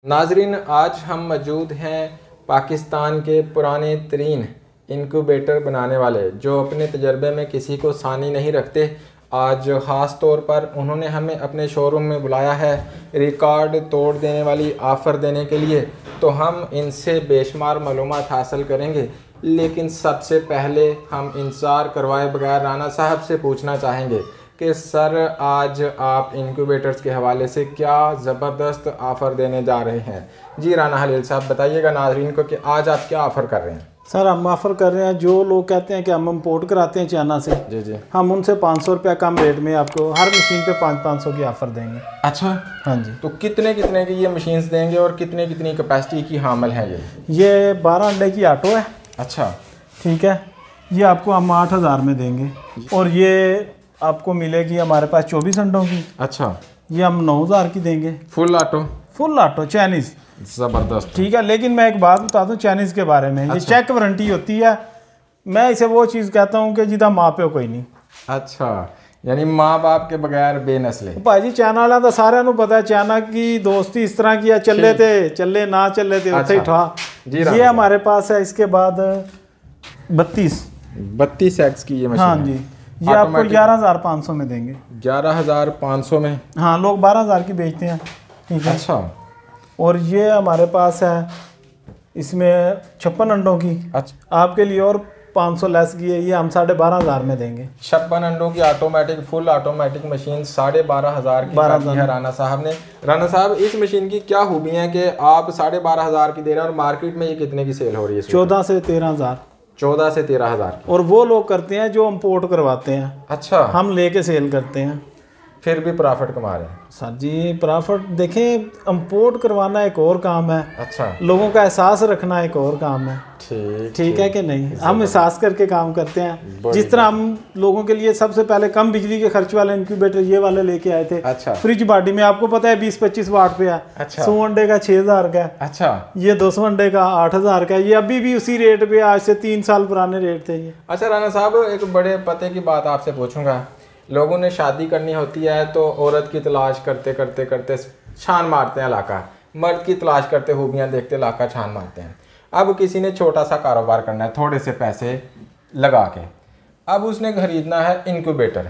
नाजरीन, आज हम मौजूद हैं पाकिस्तान के पुराने तरीन इनक्यूबेटर बनाने वाले, जो अपने तजर्बे में किसी को सानी नहीं रखते। आज ख़ास तौर पर उन्होंने हमें अपने शोरूम में बुलाया है रिकॉर्ड तोड़ देने वाली ऑफ़र देने के लिए। तो हम इनसे बेशुमार मालूमात हासिल करेंगे, लेकिन सबसे पहले हम इंतज़ार करवाए बगैर राना साहब से पूछना चाहेंगे कि सर, आज आप इनक्यूबेटर्स के हवाले से क्या ज़बरदस्त ऑफ़र देने जा रहे हैं। जी राना हलील साहब, बताइएगा नाज़रीन को कि आज आप क्या ऑफ़र कर रहे हैं। सर, हम ऑफ़र कर रहे हैं, जो लोग कहते हैं कि हम इम्पोर्ट कराते हैं चाइना से, जी, हम उनसे 500 रुपया कम रेट में आपको हर मशीन पे 500 की ऑफ़र देंगे। अच्छा, हाँ जी। तो कितने कितने की ये मशीन्स देंगे और कितने कितनी कैपेसिटी की हामिल है ये 12 अंडे की ऑटो है। अच्छा, ठीक है। ये आपको हम 8000 में देंगे, और ये आपको मिलेगी हमारे पास 24 अंडों की। अच्छा, ये हम 9000 की देंगे। Full auto Chinese. ज़बरदस्त। ठीक है, लेकिन मैं एक बात बता दूं चाइनीज़ के बारे में। ये चेक वारंटी होती है। मैं इसे वो चीज़ कहता हूँ कि जिदा माँ प्यो कोई नहीं। अच्छा, यानी माँ बाप के बगैर बेनस्ले। भाजी, चाइना वाला तो सारे नू पता है, चाइना की दोस्ती इस तरह की है, चले थे चले ना चले थे उत्थे ही ठा। ये हमारे पास है। इसके बाद 32 एक्स की ये मशीन। हाँ जी, ये आपको 11500 में देंगे। 11500 में? हाँ, लोग 12000 की बेचते हैं। ठीक है। अच्छा, और ये हमारे पास है, इसमें 56 अंडों की। अच्छा, आपके लिए और 500 लेस की है, ये हम 12500 में देंगे। 56 अंडों की ऑटोमेटिक, फुल ऑटोमेटिक मशीन 12500 की है राना साहब ने। राना साहब, इस मशीन की क्या खूबियाँ हैं कि आप 12500 की दे रहे हैं और मार्केट में ये कितने की सेल हो रही है? 14 से 13000। 14 से 13000। और वो लोग करते हैं जो इम्पोर्ट करवाते हैं। अच्छा, हम लेके सेल करते हैं, फिर भी प्रॉफिट कमा रहे हैं। सर जी, प्रॉफिट देखें, इम्पोर्ट करवाना एक और काम है। अच्छा, लोगों का एहसास रखना एक और काम है। ठीक है कि नहीं? हम एहसास करके काम करते हैं। जिस तरह हम लोगों के लिए सबसे पहले कम बिजली के खर्च वाले इनक्यूबेटर ये वाले लेके आए थे। अच्छा, फ्रिज बॉडी में आपको पता है 20-25 वाट पे है। अच्छा, 100 अंडे का 6000 का है। अच्छा, ये 200 अंडे का 8000 का है। ये अभी भी उसी रेट पे, आज से 3 साल पुराने रेट थे ये। अच्छा राना साहब, एक बड़े पते की बात आपसे पूछूंगा। लोगों ने शादी करनी होती है तो औरत की तलाश करते करते करते छान मारते हैं इलाका, मर्द की तलाश करते खूबियाँ देखते इलाका छान मारते हैं। अब किसी ने छोटा सा कारोबार करना है थोड़े से पैसे लगा के, अब उसने खरीदना है इनक्यूबेटर।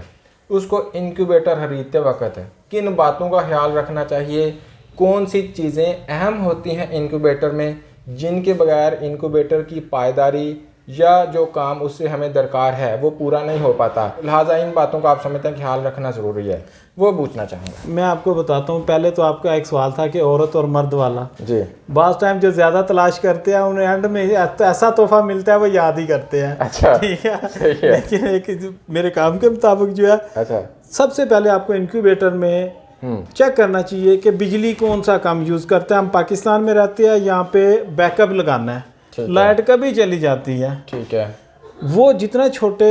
उसको इनक्यूबेटर खरीदते वक्त किन बातों का ख्याल रखना चाहिए, कौन सी चीज़ें अहम होती हैं इनक्यूबेटर में, जिनके बगैर इनक्यूबेटर की पायदारी या जो काम उससे हमें दरकार है वो पूरा नहीं हो पाता, लिहाजा इन बातों का आप समझते हैं ख्याल रखना ज़रूरी है, वो पूछना चाहूँगा। मैं आपको बताता हूँ। पहले तो आपका एक सवाल था कि औरत और मर्द वाला। जी। बास टाइम जो ज़्यादा तलाश करते हैं उन्हें एंड में ऐसा तोहफा मिलता है वो याद ही करते हैं। अच्छा, ठीक है। लेकिन एक मेरे काम के मुताबिक जो है, अच्छा, सबसे पहले आपको इनक्यूबेटर में चेक करना चाहिए कि बिजली कौन सा कम यूज़ करता है। हम पाकिस्तान में रहते हैं, यहाँ पे बैकअप लगाना है, लाइट कभी चली जाती है। ठीक है। वो जितना छोटे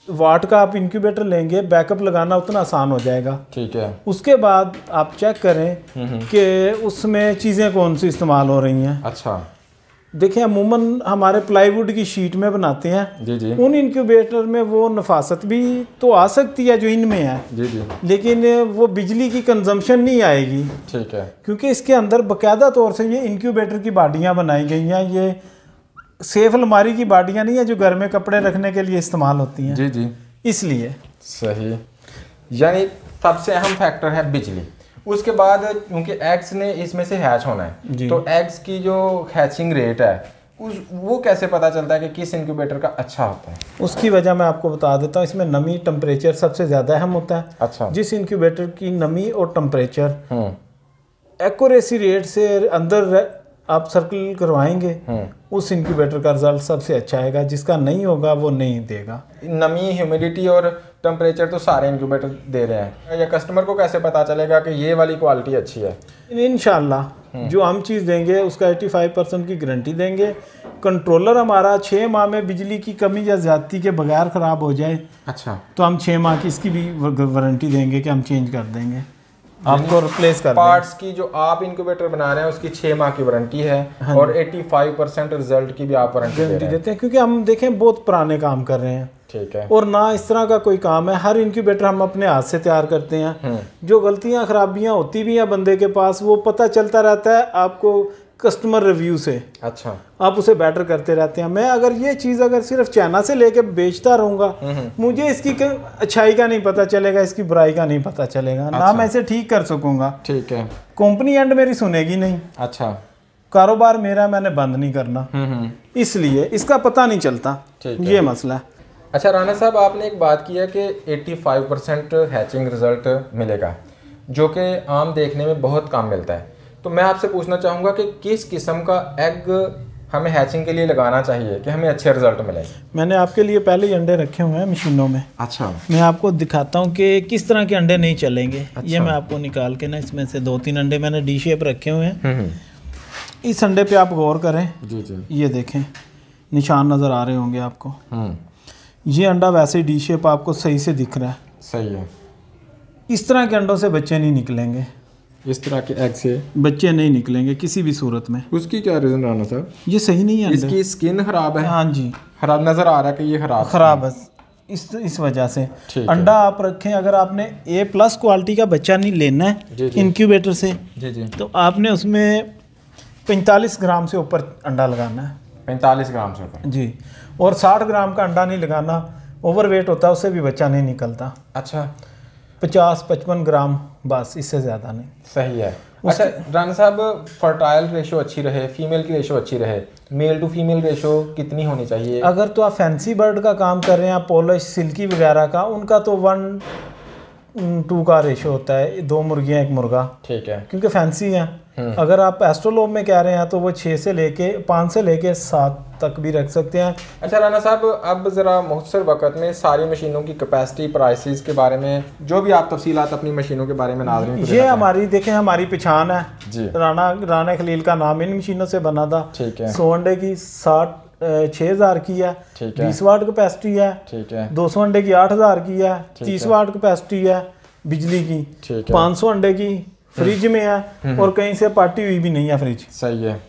वाट का आप इनक्यूबेटर लेंगे, बैकअप लगाना उतना आसान हो जाएगा। ठीक है। उसके बाद आप चेक करें कि उसमें चीज़ें कौन सी इस्तेमाल हो रही हैं। अच्छा, देखिए, अमूमन हमारे प्लाईवुड की शीट में बनाते हैं। जी जी। उन इनक्यूबेटर में वो नफासत भी तो आ सकती है जो इनमें है। जी जी। लेकिन वो बिजली की कंजम्पशन नहीं आएगी। ठीक है। क्योंकि इसके अंदर बाकायदा तौर से ये इनक्यूबेटर की बाडियाँ बनाई गई हैं। ये सेफ अलमारी की बाडियाँ नहीं है जो घर में कपड़े रखने के लिए इस्तेमाल होती हैं। जी जी। इसलिए सही, यानी सबसे अहम फैक्टर है बिजली। उसके बाद क्योंकि एग्स ने इसमें से हैच होना है, तो एग्स की जो हैचिंग रेट है वो कैसे पता चलता है कि किस इनक्यूबेटर का अच्छा होता है? उसकी वजह मैं आपको बता देता हूँ। इसमें नमी, टेम्परेचर सबसे ज़्यादा अहम होता है। अच्छा। जिस इनक्यूबेटर की नमी और टेम्परेचर एक्यूरेसी रेट से अंदर आप सर्कल करवाएंगे, उस इनक्यूबेटर का रिजल्ट सबसे अच्छा आएगा। जिसका नहीं होगा वो नहीं देगा। नमी, ह्यूमिडिटी और टेम्परेचर तो सारे इनक्यूबेटर दे रहे हैं, या कस्टमर को कैसे पता चलेगा कि ये वाली क्वालिटी अच्छी है? इंशाल्लाह जो हम चीज़ देंगे उसका 85% की गारंटी देंगे। कंट्रोलर हमारा 6 माह में बिजली की कमी या ज़्यादती के बगैर ख़राब हो जाए, अच्छा, तो हम 6 माह की इसकी भी वारंटी देंगे कि हम चेंज कर देंगे। आपको रिप्लेस कर पार्ट्स की जो आप इंक्यूबेटर बना रहे हैं उसकी 6 माह की वारंटी है। हाँ, और 85% रिजल्ट की भी आप वारंटी देते हैं, क्योंकि हम देखें बहुत पुराने काम कर रहे हैं। ठीक है। और ना इस तरह का कोई काम है, हर इंक्यूबेटर हम अपने हाथ से तैयार करते हैं। जो गलतियां खराबियां होती भी हैं बंदे के पास, वो पता चलता रहता है आपको कस्टमर रिव्यू से। अच्छा, आप उसे बेटर करते रहते हैं। मैं अगर ये चीज़ अगर सिर्फ चाइना से लेके बेचता रहूँगा, मुझे इसकी अच्छाई का नहीं पता चलेगा, इसकी बुराई का नहीं पता चलेगा। अच्छा। ना मैं इसे ठीक कर सकूँगा। ठीक है। कंपनी एंड मेरी सुनेगी नहीं। अच्छा। कारोबार मेरा, मैंने बंद नहीं करना, इसलिए इसका पता नहीं चलता, ये मसला है। अच्छा राना साहब, आपने एक बात की है कि 85% हैचिंग रिजल्ट मिलेगा, जो कि आम देखने में बहुत कम मिलता है। तो मैं आपसे पूछना चाहूँगा कि किस किस्म का एग हमें हैचिंग के लिए लगाना चाहिए कि हमें अच्छे रिजल्ट मिले। मैंने आपके लिए पहले ही अंडे रखे हुए हैं मशीनों में। अच्छा। मैं आपको दिखाता हूँ कि किस तरह के अंडे नहीं चलेंगे। अच्छा। ये मैं आपको निकाल के ना, इसमें से 2-3 अंडे मैंने डी शेप रखे हुए हैं। इस अंडे पे आप गौर करें। जी जी। ये देखें, निशान नज़र आ रहे होंगे आपको। ये अंडा वैसे डी शेप आपको सही से दिख रहा है। सही है। इस तरह के अंडों से बच्चे नहीं निकलेंगे, इस तरह के एग से बच्चे नहीं निकलेंगे किसी भी सूरत में। उसकी क्या रीज़न राना साहब? ये सही नहीं है, इसकी स्किन खराब है। हाँ जी, खराब नज़र आ रहा है कि ये खराब है, इस वजह से। अंडा आप रखें, अगर आपने A+ क्वालिटी का बच्चा नहीं लेना है इंक्यूबेटर से, जी जी, तो आपने उसमें 45 ग्राम से ऊपर अंडा लगाना है। 45 ग्राम से ऊपर जी। और 60 ग्राम का अंडा नहीं लगाना, ओवरवेट होता है, उससे भी बच्चा नहीं निकलता। अच्छा। 50-55 ग्राम बस, इससे ज़्यादा नहीं। सही है। अच्छा राना साहब, फर्टाइल रेशो अच्छी रहे, फीमेल की रेशो अच्छी रहे, मेल टू फीमेल रेशो कितनी होनी चाहिए? अगर तो आप फैंसी बर्ड का काम कर रहे हैं, पॉलिश सिल्की वगैरह का, उनका तो 1:2 का रेशो होता है, 2 मुर्गियाँ 1 मुर्गा। ठीक है, क्योंकि फैंसी हैं। अगर आप एस्ट्रोलोब में कह रहे हैं तो वो 5 से लेके 7 तक भी रख सकते हैं। अच्छा राना साहब, अब ज़रा मुख्तसर वक्त में सारी मशीनों की कैपेसिटी, प्राइसेस के बारे में जो भी आप तफसीलात अपनी मशीनों के बारे में नाज़रीन को, ये हमारी देखें, हमारी पहचान है जी। राना खलील का नाम इन मशीनों से बना था। ठीक है। 100 अंडे की 6,000 की है। ठीक है। 20 वाट कैपेसिटी है। ठीक है। 200 अंडे की 8,000 की है। 30 वाट कैपेसिटी है बिजली की। ठीक है। 500 अंडे की फ्रिज में है, और कहीं से पार्टी हुई भी नहीं है फ्रिज। सही है।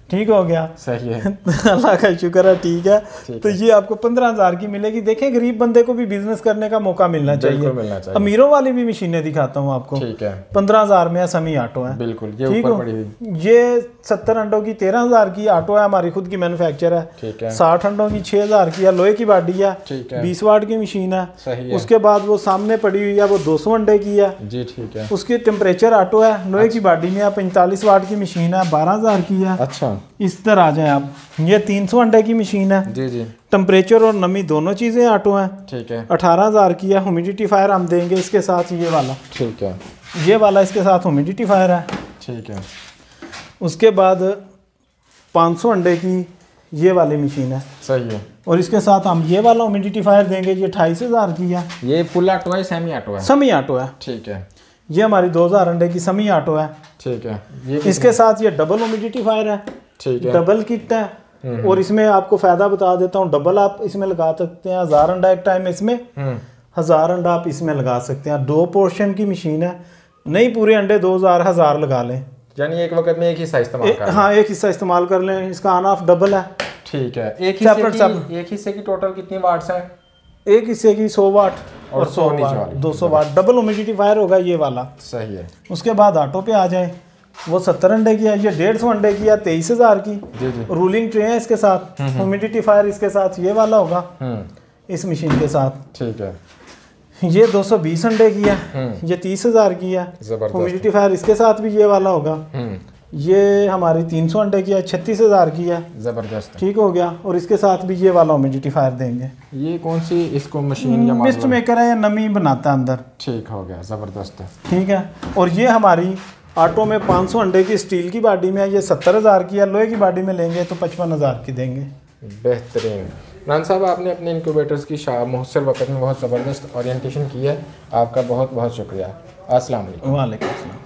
ठीक हो गया। सही है। अल्लाह का शुक्र है। ठीक है। तो ये आपको 15,000 की मिलेगी। देखें, गरीब बंदे को भी बिजनेस करने का मौका मिलना चाहिए। अमीरों वाली भी मशीनें दिखाता हूँ आपको। ठीक है। 15,000 में सेमी ऑटो है। बिल्कुल। ये ऊपर पड़ी हुई, ये 70 अंडों की 13,000 की ऑटो है, हमारी खुद की मैन्युफैक्चर है। ठीक है। 60 अंडों की 6,000 की है, लोहे की बाडी है। ठीक है। 20 वाट की मशीन है। सही है। उसके बाद वो सामने पड़ी हुई है, वो 200 अंडे की है जी। ठीक है। उसकी टेम्परेचर ऑटो है, लोहे की बाडी में है। 45 वाट की मशीन है, 12,000 की है। अच्छा। इस तरह आ जाए आप, ये 300 अंडे की मशीन है जी जी। टेम्परेचर और नमी दोनों चीज़ें ऑटो हैं। ठीक है। 18,000 की है। ह्यूमिडिटीफायर हम देंगे इसके साथ, ये वाला। ठीक है। ये वाला इसके साथ ह्यूमिडिटीफायर है। ठीक है। उसके बाद 500 अंडे की ये वाली मशीन है। सही है। और इसके साथ हम ये वाला ह्यूमिडिटीफायर देंगे, ये 28,000 की है। ये फुल ऑटो है, सेमी ऑटो है? सेमी ऑटो है। ठीक है। ये हमारी 2,000 अंडे की सेमी ऑटो है। ठीक है। ये इसके साथ ये डबल ह्यूमिडिटीफायर है। ठीक है। डबल किट है। और इसमें आपको फायदा बता देता हूँ, डबल आप इसमें लगा सकते हैं, 1000 अंडा एक टाइम में इसमें, 1000 अंडा आप इसमें लगा सकते हैं। 2 पोर्शन की मशीन है, नहीं पूरे अंडे 2,000 लगा लें, यानी एक वक्त में एक हिस्सा इस्तेमाल कर लें। हाँ, एक हिस्सा इस्तेमाल कर लें। इसका ऑन ऑफ डबल है। ठीक है। एक हिस्से की टोटल कितनी वाट्स है? एक हिस्से की 100 वाट और 100 वाट 200 वाट। डबल ह्यूमिडिटीफायर होगा ये वाला। सही है। उसके बाद ऑटो पे आ जाए, वो 70 अंडे की है, ये 150 अंडे की है, 23,000 की जी जी। रूलिंग ट्रे है इसके साथ, ह्यूमिडिटीफायर इसके साथ ये वाला होगा इस मशीन के साथ। ठीक है। ये 220 अंडे की है, ये 30,000 की है। ह्यूमिडिटीफायर इसके साथ भी ये वाला होगा। ये हमारी 300 अंडे की है, 36,000 की है। ज़बरदस्त। ठीक हो गया। और इसके साथ भी ये वाला ह्यूमिडिटीफायर देंगे। ये कौन सी इसको मशीन या मिस्ट मेकर है, या नमी बनाता है अंदर? ठीक हो गया। ज़बरदस्त है। ठीक है। और ये हमारी ऑटो में 500 अंडे की स्टील की बाडी में है, ये 70,000 की है। लोहे की बाडी में लेंगे तो 55,000 की देंगे। बेहतरीन। राना साहब, आपने अपने इंक्यूबेटर्स की मुख्तसर वक्त में बहुत ज़बरदस्त ओरिएंटेशन की है, आपका बहुत बहुत शुक्रिया। अस्सलाम वालेकुम। वालेकुम अस्सलाम।